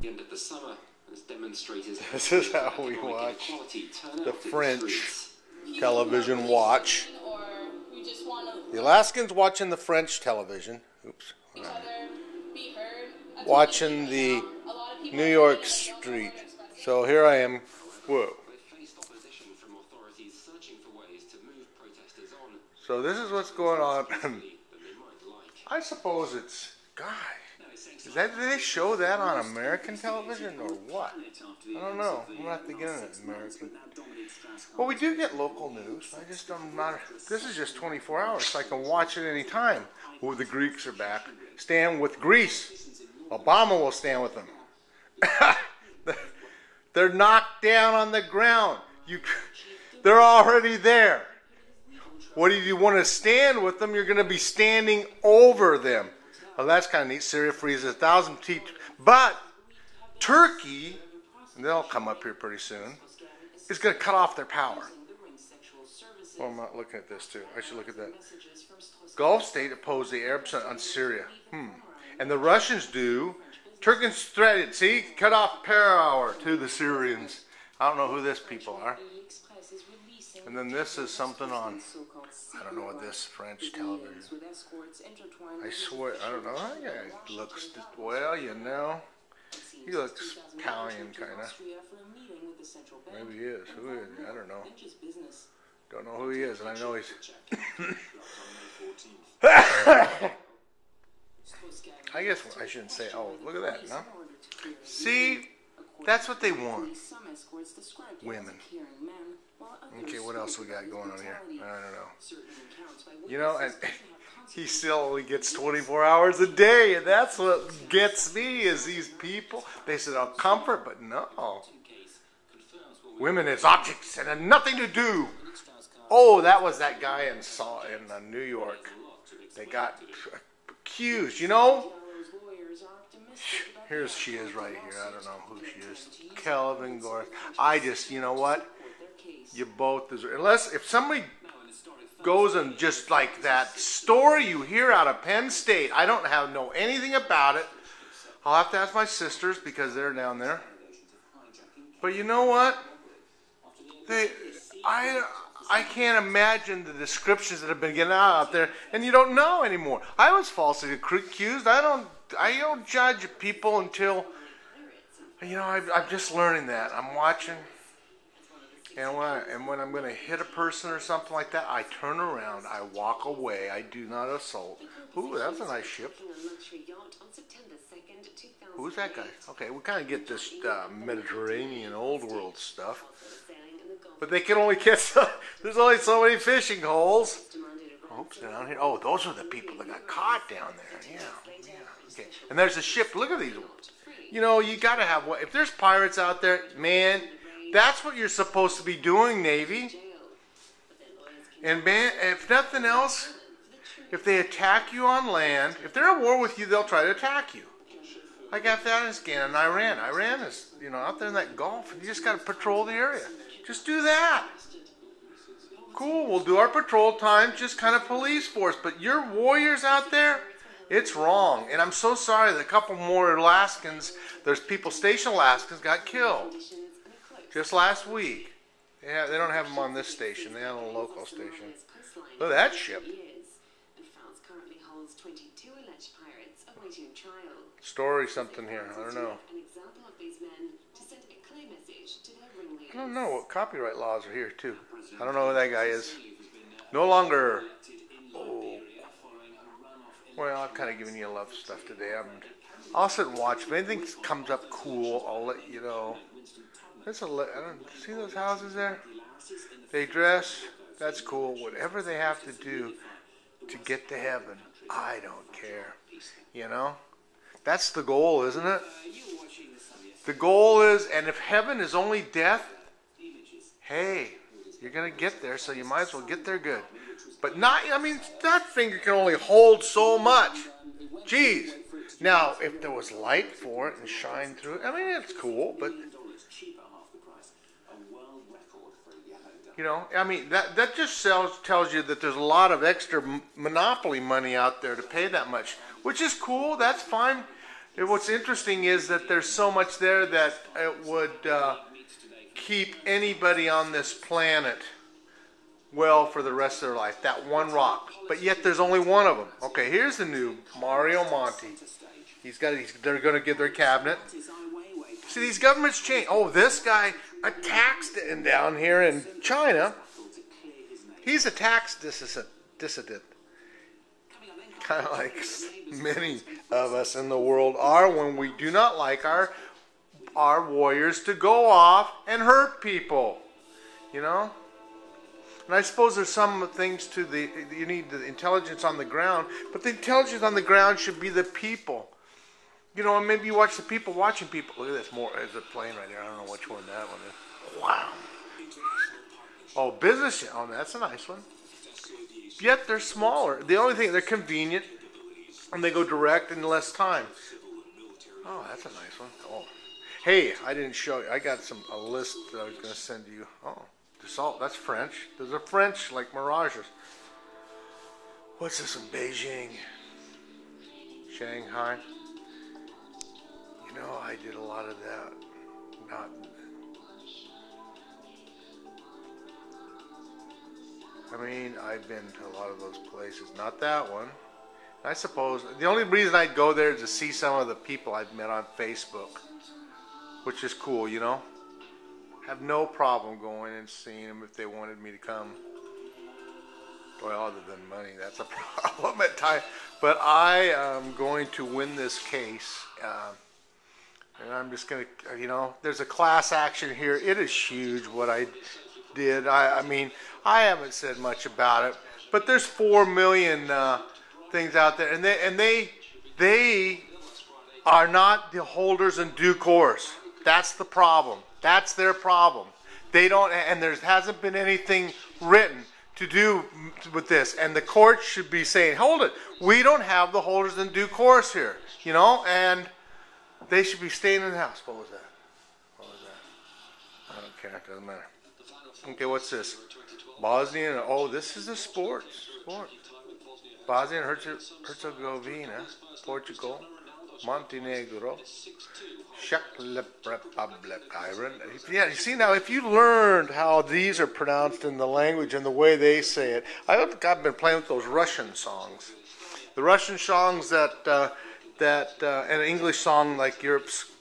End of the summer has demonstrated. This is how we watch the French television watch. The Alaskans watching the French television. Oops. Watching the New York street. So here I am. Whoa. So this is what's going on. I suppose it's God. Did they show that on American television or what? I don't know. I'm gonna have to get it American. Well, we do get local news. I just don't matter. This is just 24 hours, so I can watch it any time. Oh, the Greeks are back. Stand with Greece. Obama will stand with them. They're knocked down on the ground. They're already there. What do you want to stand with them? You're going to be standing over them. Well, that's kind of neat. Syria freezes 1,000 feet. But Turkey, and they'll come up here pretty soon, is going to cut off their power. Well, I'm not looking at this too. I should look at that. Gulf state opposed the Arabs on Syria. And the Russians do. Turkey's threatened. See? Cut off power to the Syrians. I don't know who this people are. And then this is something on, I don't know what this French television. I swear, I don't know. That guy looks, well, you know, he looks Italian kind of. Maybe he is. Who is he? I don't know. Don't know who he is, and I know he's. I guess I shouldn't say, oh, look at that, no? See, that's what they want. Women. Okay, what else we got going on here? I don't know. You know, and he still only gets 24 hours a day, and that's what gets me is these people. They said, oh, comfort, but no. Women as objects and had nothing to do. Oh, that was that guy in New York. They got accused, you know? Here she is right here. I don't know who she is. Kelvin Gore. I just, you know what? You both deserve. Unless if somebody goes and just like that story you hear out of Penn State, I don't know anything about it. I'll have to ask my sisters because they're down there. But you know what? I can't imagine the descriptions that have been getting out there, and you don't know anymore. I was falsely accused. I don't judge people until, you know, I'm just learning that. I'm watching. And when I'm going to hit a person or something like that, I turn around, I walk away, I do not assault. Ooh, that's a nice ship. Who's that guy? Okay, we kind of get this Mediterranean old world stuff. But they can only catch, there's only so many fishing holes. Oops, down here. Oh, those are the people that got caught down there. Yeah. Okay. And there's a ship. Look at these. You know, you got to have, if there's pirates out there, man, that's what you're supposed to be doing, Navy. And man, if nothing else, if they attack you on land, if they're at war with you, they'll try to attack you. Like Afghanistan and Iran. Iran is, you know, out there in that Gulf, and you just got to patrol the area. Just do that. Cool, we'll do our patrol time, just kind of police force. But your warriors out there, it's wrong. And I'm so sorry that a couple more Alaskans, there's people stationed Alaskans, got killed. Just last week. Yeah, they don't have them on this station. They have a local station. Look at that ship. Story something here. I don't know. I don't know what copyright laws are here too. I don't know who that guy is. No longer. Oh. Well, I've kind of given you love stuff today. I'll sit and watch. If anything comes up cool, I'll let you know. I don't see those houses there. They dress. That's cool. Whatever they have to do to get to heaven, I don't care. You know, that's the goal, isn't it? The goal is, and if heaven is only death, hey, you're going to get there, so you might as well get there good. But not, I mean, that finger can only hold so much. Jeez. Now, if there was light for it and shine through it, I mean, it's cool, but, you know, I mean, that just tells you that there's a lot of extra monopoly money out there to pay that much, which is cool. That's fine. What's interesting is that there's so much there that it would keep anybody on this planet well for the rest of their life. That one rock. But yet there's only one of them. Okay, here's the new Mario Monti. They're going to give their cabinet. See, these governments change. Oh, this guy, a tax down here in China. He's a tax dissident. Kind of like many of us in the world are when we do not like our warriors to go off and hurt people. You know? And I suppose there's some things to you need the intelligence on the ground, but the intelligence on the ground should be the people. You know, and maybe you watch the people watching people. Look at this, there's a plane right there. I don't know which one that one is. Wow. Oh, business. Oh, that's a nice one. Yet they're smaller. The only thing, they're convenient, and they go direct in less time. Oh, that's a nice one. Oh. Hey, I didn't show you. I got a list that I was going to send you. Oh, Dassault. That's French. Those are French, like Mirages. What's this in Beijing? Shanghai. You know, I did a lot of that. I've been to a lot of those places. Not that one. I suppose the only reason I'd go there is to see some of the people I've met on Facebook, which is cool, you know. Have no problem going and seeing them if they wanted me to come. Well, other than money, that's a problem at times. But I am going to win this case. And I'm just going to, you know, there's a class action here. It is huge what I did. I mean, I haven't said much about it, but there's 4 million things out there, and they are not the holders in due course. That's the problem. That's their problem. They don't, and there hasn't been anything written to do with this, and the court should be saying, hold it, we don't have the holders in due course here, you know, and they should be staying in the house. What was that? What was that? I don't care. It doesn't matter. Okay, what's this? Bosnia. Oh, this is a sport. Bosnia and Herzegovina, Portugal, Montenegro, Czech Republic, Ireland. Yeah, you see now, if you learned how these are pronounced in the language and the way they say it, I've been playing with those Russian songs. The Russian songs an English song like Europe's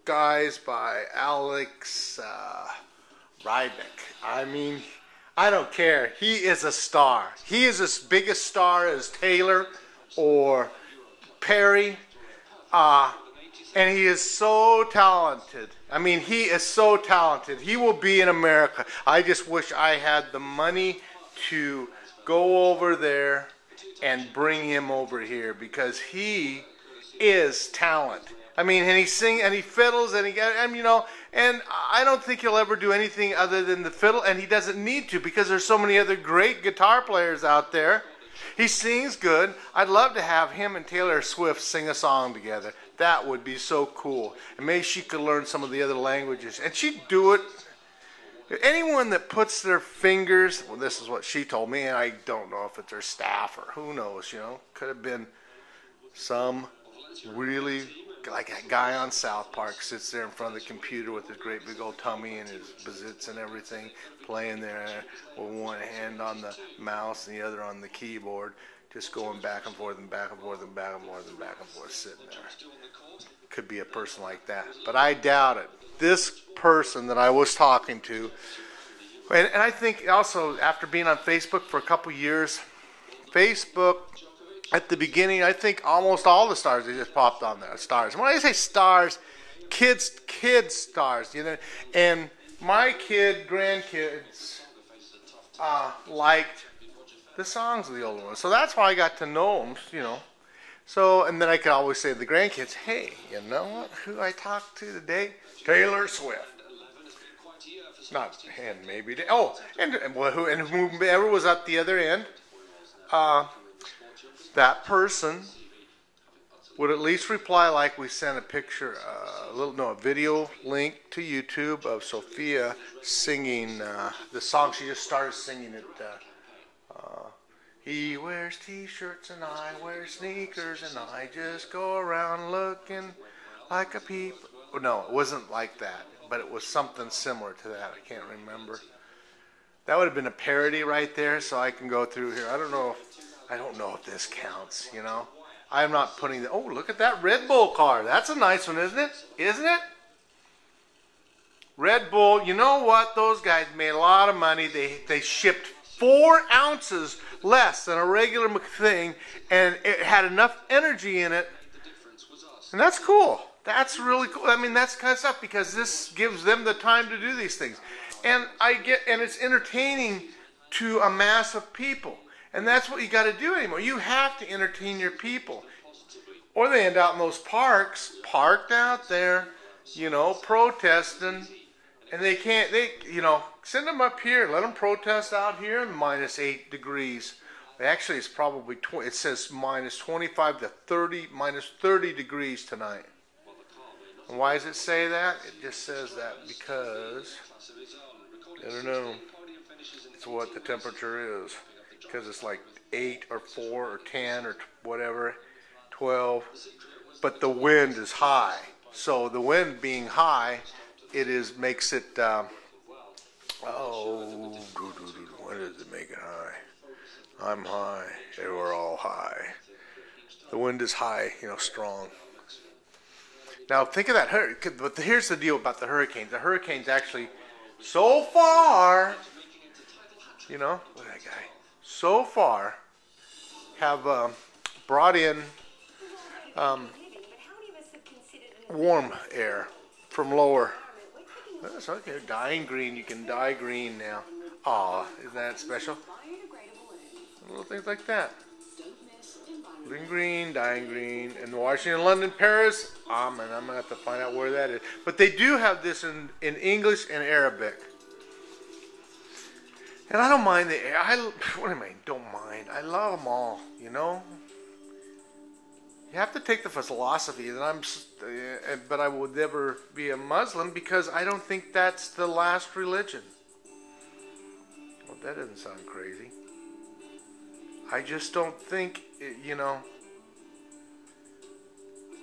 Skies by Alex Rybak. I mean, I don't care. He is a star. He is as big a star as Taylor or Perry. And he is so talented. I mean, he is so talented. He will be in America. I just wish I had the money to go over there and bring him over here, because he is talent. I mean, and he sings and he fiddles and you know, and I don't think he'll ever do anything other than the fiddle, and he doesn't need to, because there's so many other great guitar players out there. He sings good. I'd love to have him and Taylor Swift sing a song together. That would be so cool. And maybe she could learn some of the other languages, and she'd do it. Anyone that puts their fingers, well, this is what she told me, and I don't know if it's her staff or who knows, you know, could have been some really, like a guy on South Park sits there in front of the computer with his great big old tummy and his bazits and everything, playing there with one hand on the mouse and the other on the keyboard, just going back and forth and back and forth and back and forth and back and forth, sitting there. Could be a person like that, but I doubt it. This person that I was talking to, and I think also after being on Facebook for a couple years, Facebook at the beginning, I think almost all the stars, they just popped on there. Stars. And when I say stars, kids stars, you know. And my grandkids liked the songs of the older ones. So that's why I got to know them, you know. So, and then I could always say to the grandkids, hey, you know what? Who I talked to today? Taylor Swift. Not, and maybe, and whoever was at the other end, that person would at least reply like we sent a picture, a video link to YouTube of Sophia singing the song she just started singing at He wears t-shirts and I wear sneakers and I just go around looking like a peep. Oh, no, it wasn't like that, but it was something similar to that. I can't remember. That would have been a parody right there, so I can go through here. I don't know if this counts, you know. I'm not putting the, oh, look at that Red Bull car. That's a nice one, isn't it? Isn't it? Red Bull, you know what? Those guys made a lot of money. They shipped 4 ounces less than a regular thing, and it had enough energy in it. And that's cool. That's really cool. I mean, that's kind of stuff because this gives them the time to do these things. And it's entertaining to a mass of people. And that's what you got to do anymore. You have to entertain your people. Or they end out in those parks, parked out there, you know, protesting. And they can't, you know, send them up here. Let them protest out here in -8 degrees. Actually, it's probably, it says -25 to 30, -30 degrees tonight. And why does it say that? It just says that because, I don't know, it's what the temperature is. Because it's like 8 or 4 or 10 or whatever, 12. But the wind is high. So the wind being high, makes it, what does it make it high? I'm high. We're all high. The wind is high, you know, strong. Now think of that hurricane. But here's the deal about the hurricanes. The hurricanes actually, so far, you know, look at that guy. So far, have brought in warm air from lower. That's okay. Dyeing green. You can dye green now. Aw, isn't that special? Little things like that. Green, green, dyeing green. And Washington, London, Paris. And I'm going to have to find out where that is. But they do have this in English and Arabic. And I don't mind what do I mean? Don't mind. I love them all, you know? You have to take the philosophy that but I would never be a Muslim because I don't think that's the last religion. Well, that doesn't sound crazy. I just don't think, you know,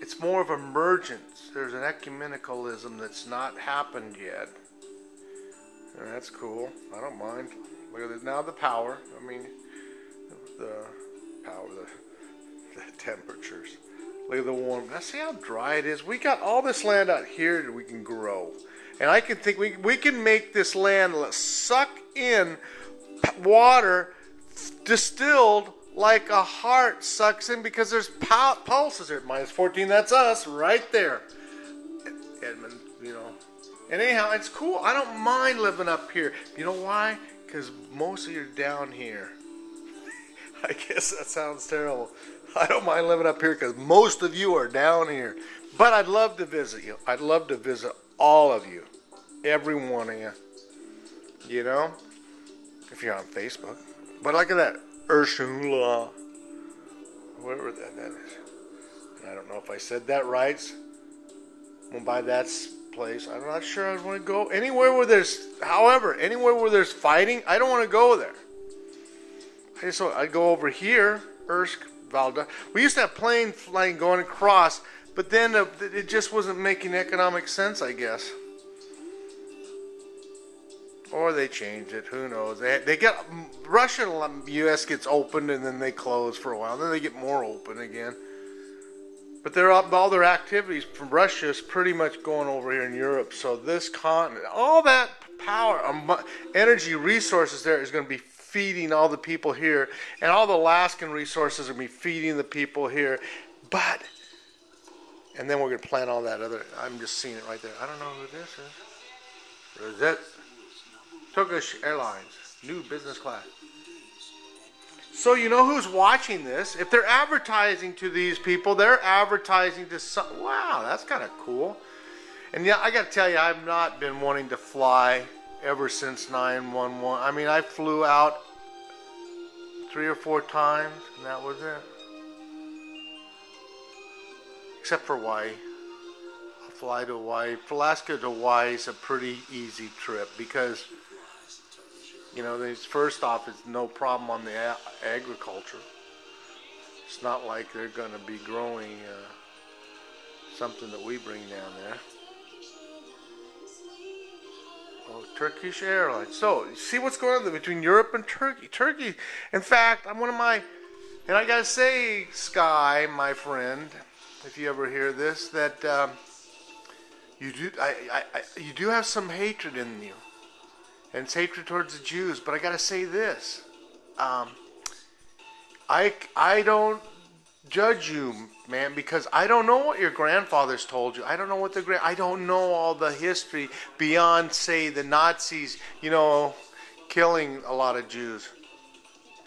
it's more of emergence. There's an ecumenicalism that's not happened yet. And that's cool. I don't mind. Look at this. Now the power. I mean, the power, the temperatures. Look at the warm. Now see how dry it is. We got all this land out here that we can grow. And I can think we can make this land suck in water distilled like a heart sucks in because there's pulses here. -14, that's us right there. Edmund, you know. And anyhow, it's cool. I don't mind living up here. You know why? Because most of you are down here. I guess that sounds terrible. I don't mind living up here because most of you are down here. But I'd love to visit you. I'd love to visit all of you. Every one of you. You know? If you're on Facebook. But look at that. Ursula. Whatever that is. And I don't know if I said that right. Well, by that place, I'm not sure I'd want to go anywhere where anywhere where there's fighting, I don't want to go there. I'd go over here, Ersk, Valda. We used to have plane flying going across, but then it just wasn't making economic sense, I guess. Or they changed it. Who knows? They get Russia, U.S. gets opened and then they close for a while. Then they get more open again. But all their activities from Russia is pretty much going over here in Europe. So this continent, all that power, energy, resources there is going to be feeding all the people here. And all the Alaskan resources are going to be feeding the people here. And then we're going to plant all that other, I'm just seeing it right there. I don't know who this is. Rosette. Turkish Airlines, new business class. So you know who's watching this? If they're advertising to these people, they're advertising to some. Wow, that's kind of cool. And yeah, I got to tell you, I've not been wanting to fly ever since 9/11. I mean, I flew out 3 or 4 times, and that was it. Except for Hawaii. I'll fly to Hawaii. Alaska to Hawaii is a pretty easy trip because You know, first off, it's no problem on the agriculture. It's not like they're going to be growing something that we bring down there. Oh, Turkish Airlines. So, you see what's going on between Europe and Turkey. Turkey, in fact, I'm one of my, and I gotta say, Sky, my friend, if you ever hear this, that you do have some hatred in you, and it's hatred towards the Jews. But I gotta say this, I don't judge you, man, because I don't know what your grandfathers told you. I don't know what I don't know all the history beyond, say, the Nazis, you know, killing a lot of Jews.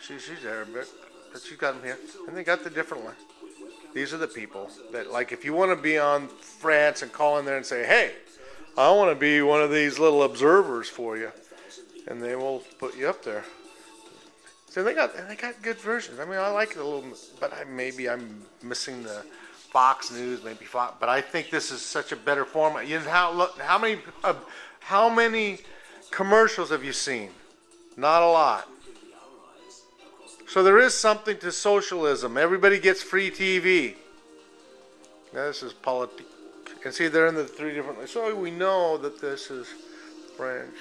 She's Arabic, but she got them here, and they got the different one. These are the people that, like, if you want to be on France and call in there and say, hey, I want to be one of these little observers for you, and they will put you up there. So they got good versions. I mean, I like it a little, but maybe I'm missing the Fox News, maybe Fox. But I think this is such a better format. You know, how many commercials have you seen? Not a lot. So there is something to socialism. Everybody gets free TV. Now, this is politics. And see, they're in the three different. So we know that this is French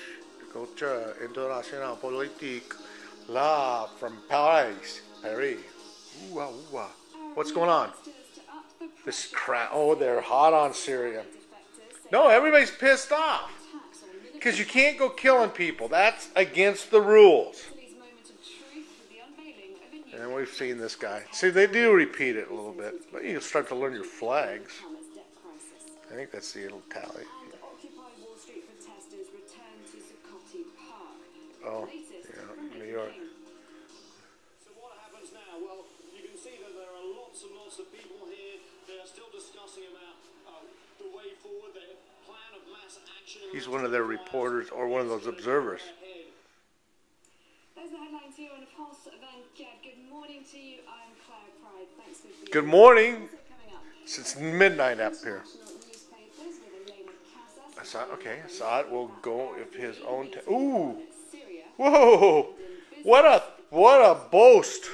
culture, international politique. La from Paris. Ooh, ooh. What's going on? This crap. Oh, they're hot on Syria. No, everybody's pissed off because you can't go killing people. That's against the rules. And we've seen this guy. See, they do repeat it a little bit, but you start to learn your flags. I think that's the little tally. Oh. New York. So what happens now? Well, you can see that there are lots and lots of people here. They are still discussing about the way forward, the plan of mass action. He's one of their reporters or one of those observers. There's the headlines here on a pulse event. Good morning to you. I'm Claire Pride. Thanks for being Good morning. It's midnight up here. Assad will go if his own. Ooh. Whoa! What a boast!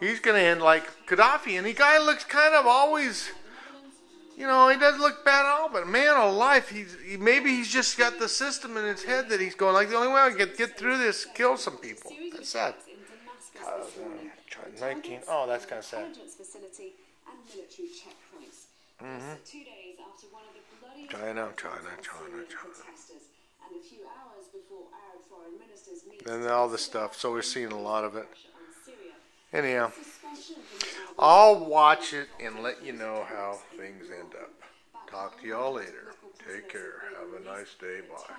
He's gonna end like Gaddafi, and the guy looks kind of always, you know, he doesn't look bad at all. But man alive, maybe he's just got the system in his head that he's going like the only way I can get through this, kill some people. That's sad. 19. Oh, that's kind of sad. China. And all this stuff, so we're seeing a lot of it. Anyhow, I'll watch it and let you know how things end up. Talk to y'all later. Take care. Have a nice day. Bye.